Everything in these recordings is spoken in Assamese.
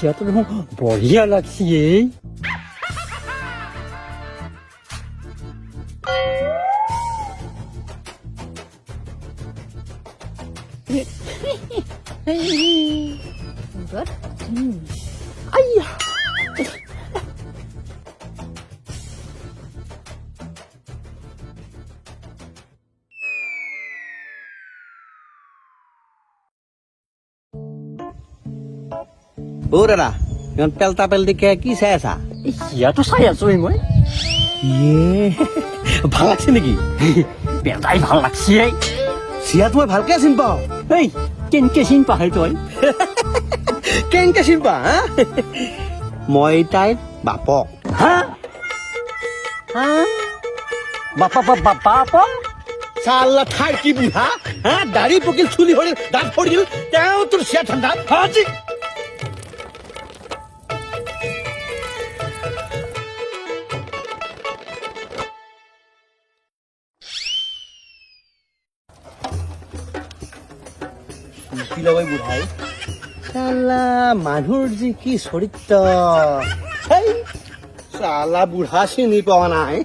চিয়াটো দেখোন বঢ়িয়া লাগছি এই Good. আইয়া ও দাদা ইমান পেলতা পেলতিকে কি চাই আছা চিয়াটো চাই আছো মই ইয়ে ভাল লাগছে নেকি বেটাই ভাল লাগছি এই চিয়াটো মই ভালকে চিন পাওঁ এই কেনকে চিন পাহে তই কেনেকে চিন পা হা মই তাইৰ বাপক হা হা বাপা বাপা বাপা চাল্লা ঠাই কি বুঢ়া হা দাড়ি পকিল চুলি সৰিল দাঁত সৰিল তেওঁ তোৰ চিয়া ঠাণ্ডা হাজি বুঢ়াই চালা মানুহৰ যি কি চৰিত্ৰ চালা বুঢ়া চিনি পোৱা নাই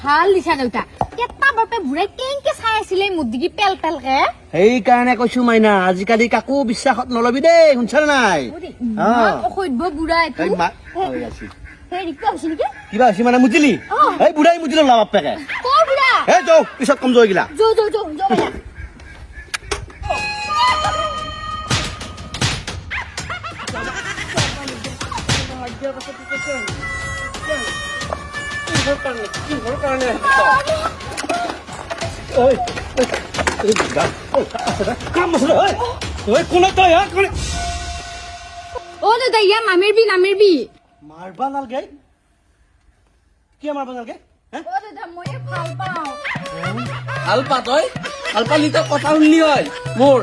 ভাল দিছা দেউতা কেটা বাপে বুঢ়াই কেনেকে চাই আছিলে মুদিকি পেল পেলকে সেইকাৰণে কৈছো মাইনা আজিকালি কাকো বিশ্বাসত নলবি দেই শুনছা নাই অসভ্য বুঢ়া এইটো এই মা হৈ আছে। হেৰি কিবা হৈছে নেকি কিবা হৈছে মানে মুজিলি এই বুঢ়াই মুজিলো লাভ বাপেকে কৰ বুঢ়া এই যাও পিছত কম জয়গিলা যো যো যো যো বলা অ দাদা ইয়া নামেৰবি মাৰবা নালগে কিয় মাৰবা নালগে অ দাদা মই ভাল পাওঁ ভাল পা তই ভাল পালি তই কথা শুনলি হয় মোৰ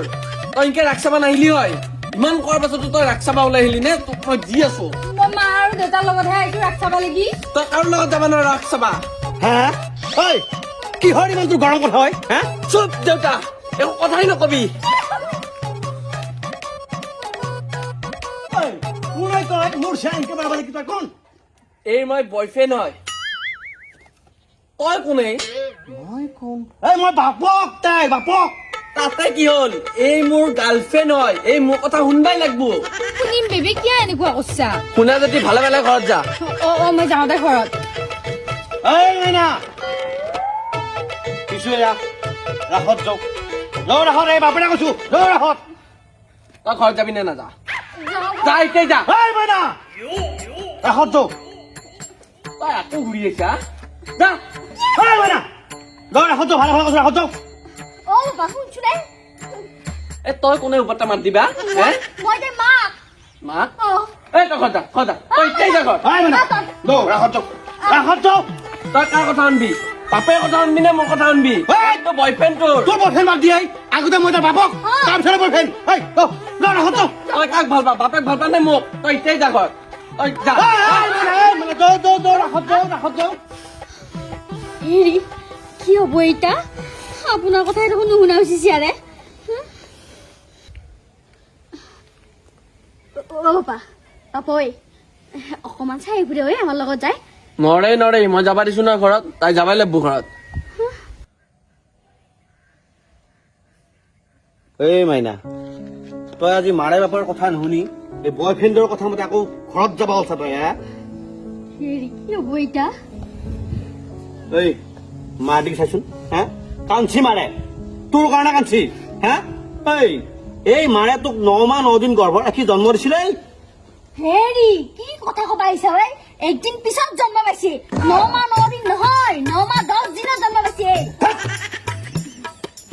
তই এনেকে ৰাস চাবা নাহিলি হয় ইমান কোৱাৰ পাছতো তই ৰাস চাবা ওলাই আহিলি নে তোক মই দি আছো মই মা আৰু দেউতাৰ লগতহে আহিছো ৰাস চাবা লাগি তই কাৰো লগত যাবা নোৱাৰ ৰাস চাবা হা ঐ কিহৰ ইমান তোৰ গৰম কথা হয় হা চুপ দেউতা একো কথাই নকবি কোনাই তই মোৰ চেন কে মাৰবা লাগি তই কোন এই মই বয়ফ্ৰেণ্ড হয় তই কোনে মই কোন এই মই বাপক তাই বাপক তাতে কি হ'ল এই মোৰ গাৰ্লফ্ৰেণ্ড হয় এই মোৰ কথা শুনবাই লাগবো শুনিম বেবি কিয় এনেকুৱা কৈছা শুনা যদি ভালে ভালে ঘৰত যা অ মই যাওঁ দে ঘৰত এই মাইনা কিছু ৰাখত যাওক ৰাখত এই বাপেৰে কৈছো ৰাখত তই ঘৰত যাবি নে নাযা যা এতিয়া যা এই মাইনা ৰাখত যাওক তই আকৌ ঘূৰি আহিছা যা এই মাইনা ৰাখত যাওক ভালে ভালে কৈছো ৰাখত যাওক অ বাবা শুনছো দে এ তই কোনে ওপৰটা মাত দিবা হে মই দে মাক মা অ এই তই ঘৰত যা তই এতিয়াই যা ঘৰত এই মাইনা ৰাখত যাওক ৰাখত যাওক তই কাৰ কথা শুনবি বাপেৰ কথা শুনবি নে মোৰ কথা শুনবি তোৰ বয়ফ্ৰেণ্ড তোৰ তোৰ বয়ফ্ৰেণ্ড মাক দিয়ে আগতে মই তাৰ বাপক তাৰপিছত বয়ফ্ৰেণ্ড এই ৰাখত যাওক তই কাক ভাল পা বাপেক ভাল পা নে মোক তই এতিয়াই যা ঘৰত তই যা ৰাখত যাওক হেৰি কি হ'ব এতিয়া আপোনাৰ কথাই দেখোন নুশুনা হৈছে চিয়াৰে অ পাপা পাপই অকমান চাই ঘূৰে ঐ আমাৰ লগত যায় নৰে মই যাবা দিছো না ঘৰত তাই যাবাই লাগব ঘৰত এই মাইনা তই আজি মাৰে বাপৰ কথা নুশুনি এই বয়ফ্ৰেণ্ডৰ কথা মতে আকৌ ঘৰত যাবা ওলছা তই হা হেৰি কি হ'ব এতিয়া এই মা দিক চাইচোন হা কাঞ্চি মাৰে তোৰ কাৰণে কাঞ্চি হা এই মাৰে তোক 9 মাহ 9 দিন গৰ্ভত ৰাখি জন্ম দিছিলে হেৰি কি কথা কবা আহিছা ঐ একদিন পিছত জন্ম পাইছে 9 মাহ 9 দিন নহয় 9 মাহ 10 দিনত জন্ম পাইছে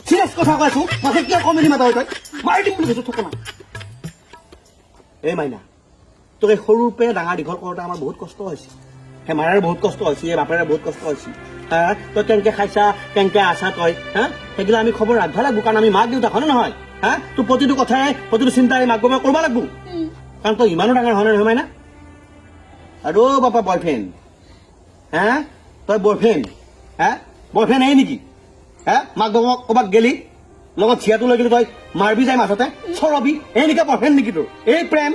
চিৰিয়াছ কথা কৈ আছো মাথা কিয় কমেডি মাথা হয় তই মাৰি দিম বুলি কৈছো তোক মই এই মাইনা তোক এই সৰুৰ পৰা ডাঙৰ দীঘল কৰোঁতে আমাৰ বহুত কষ্ট হৈছে সেই মাৰাৰ বহুত কষ্ট হৈছে এই বাপেৰে বহুত কষ্ট হৈছে হা তই কেনেকে খাইছা কেনেকে আছা তই হা সেইগিলা আমি খবৰ ৰাখিব লাগিব কাৰণ আমি মাক দেউতাক হয় নহয় হা তোৰ প্ৰতিটো কথাই প্ৰতিটো চিন্তাই মাক বাপেক কৰিব লাগিব কাৰণ তই ইমানো ডাঙৰ হয় নহয় মাইনা আৰু বাপা বয়ফ্ৰেণ্ড হা তই বয়ফ্ৰেণ্ড হা বয়ফ্ৰেণ্ড আহি নেকি হা মাক বাপক ক'ৰবাত গেলি লগত চিয়াটো লৈ গেলি তই মাৰবি যায় মাজতে চৰবি এনেকুৱা বয়ফ্ৰেণ্ড নেকি তোৰ এই প্ৰেম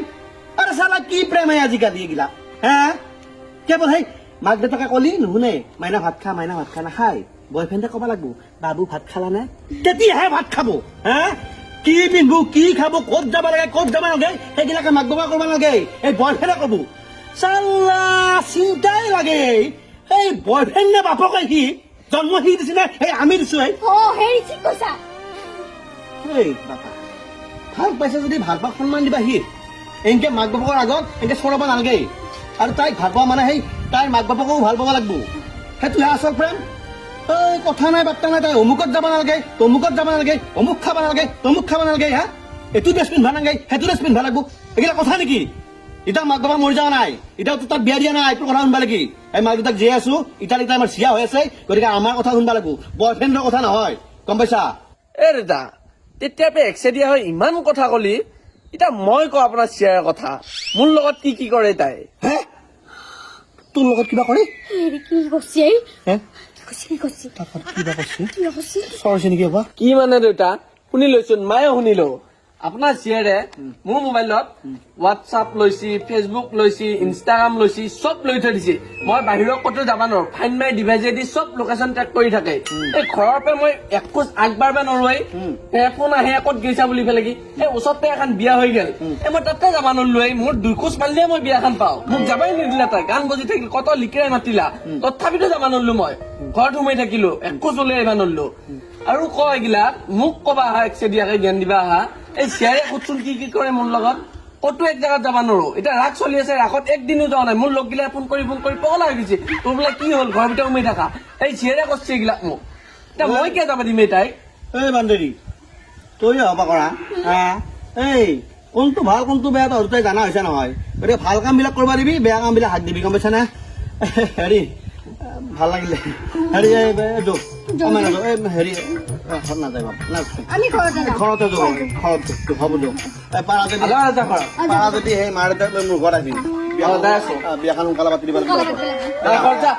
আৰে শালা কি প্ৰেম আজিকালি এগিলা হা কেৱল সেই মাক দেউতাকে কলি নুশুনে মাইনা ভাত খা নাখায় বয়ফ্ৰেণ্ডে ক'ব লাগব বাবু ভাত খালা নে তেতিয়াহে ভাত খাব হা কি পিন্ধবো কি খাব ক'ত যাব লাগে ক'ত যাব নালাগে সেইগিলাকে মাক বাবা কৰিব নালাগে এই বয়ফ্ৰেণ্ডে ক'ব চাল্লা চিন্তাই লাগে এই বয়ফ্ৰেণ্ড নে বাপকে সি জন্ম সি দিছে নে এই আমি দিছো অ হেৰি ঠিক কৈছা এই বাপা ভাল পাইছে যদি ভাল পাক সন্মান দিবা সি এনেকে মাক বাপকৰ আগত এনেকে চৰাব নালাগে আৰু তাইক ভাল পোৱা মানে সেই তাইৰ মাক বাপকো ভাল পাব লাগব সেইটোহে আচল প্ৰেম এই কথা নাই বাৰ্তা নাই তাই অমুকত যাব নালাগে তমুকত যাব নালাগে অমুক খাব নালাগে তমুক খাব নালাগে হা এইটো ড্ৰেছ পিন্ধবা নালাগে সেইটো ড্ৰেছ পিন্ধবা লাগব এইগিলা কথা নেকি এতিয়া মাক বাপা মৰি যোৱা নাই এতিয়াও তাত বিয়া দিয়া নাই তোৰ কথা শুনবা লাগি এই মাক দেউতাক জীয়াই আছো এতিয়া আমাৰ চিয়া হৈ আছে গতিকে আমাৰ কথা শুনবা লাগব বয়ফ্ৰেণ্ডৰ কথা নহয় গম পাইছা এ দেউতা তেতিয়া পে এক্সে দিয়া হয় ইমান কথা কলি এতিয়া মই কওঁ আপোনাৰ চিয়াৰৰ কথা মোৰ লগত কি কৰে তাই হে তোৰ লগত কিবা কৰে হেৰি কি কৈছে হে কি কৈছে কিবা কৈছে কি কৈছে চৰছে নেকি বাবা কি মানে দেউতা শুনি লৈছোন মায়ে শুনিলো আপোনাৰ চিয়াৰে মোৰ মোবাইলত হোৱাটছআপ লৈছি ফেচবুক লৈছি ইনষ্টাগ্ৰাম লৈছি চব লৈ থৈ দিছে মই বাহিৰত ক'তো যাব নোৱাৰো ফাইন মাই ডিভাইজেদি চব লোকেশ্যন ট্ৰেক কৰি থাকে এই ঘৰৰ পৰা মই একোচ আগবাঢ়বা নোৱাৰোই ফোন আহে ক'ত গৈছা বুলি পেলাই কি এই ওচৰতে এখন বিয়া হৈ গেল এই মই তাতে যাব নোৱাৰিলো মোৰ 2 খোজ মাৰিলে মই বিয়াখন পাওঁ মোক যাবই নিদিলা তাই গান বজি থাকিল কত লিকিৰাই মাতিলা তথাপিতো যাব নোৱাৰিলো মই ঘৰত সোমাই থাকিলো একোচ ওলাই আহিব নোৱাৰিলো আৰু কয় এইগিলা মোক কবা আহা একচে দিয়াকে জ্ঞান দিবা আহা এই চিয়াৰে সুধচোন কি কৰে মোৰ লগত ক'তো এক জেগাত যাব নোৱাৰো এতিয়া ৰাস চলি আছে ৰাসত একদিনো যোৱা নাই মোৰ লগগিলা ফোন কৰি পগলা হৈ গৈছে তোৰ বোলে কি হ'ল ঘৰৰ ভিতৰত সোমাই থাকা এই চিয়াৰে কৈছে এইগিলাক মোক এতিয়া মই কিয় যাব দিম এই তাইক এই বান্ধেৰি তই হবা কৰা হা এই কোনটো ভাল কোনটো বেয়া তই তই জানা হৈছে নহয় গতিকে ভাল কামবিলাক কৰিব দিবি বেয়া কামবিলাক হাত দিবি গম পাইছা না হেৰি ভাল লাগিলে হেৰি হেৰি নাযায় আমি ঘৰতে যাম ঘৰতে যাব হ'ব দিয়ক পাৰা যদি সেই মা দেউতাক লৈ মোৰ ঘৰত আহিবি বিয়াখন সোনকালে পাতি দিব লাগিব ঘৰত যা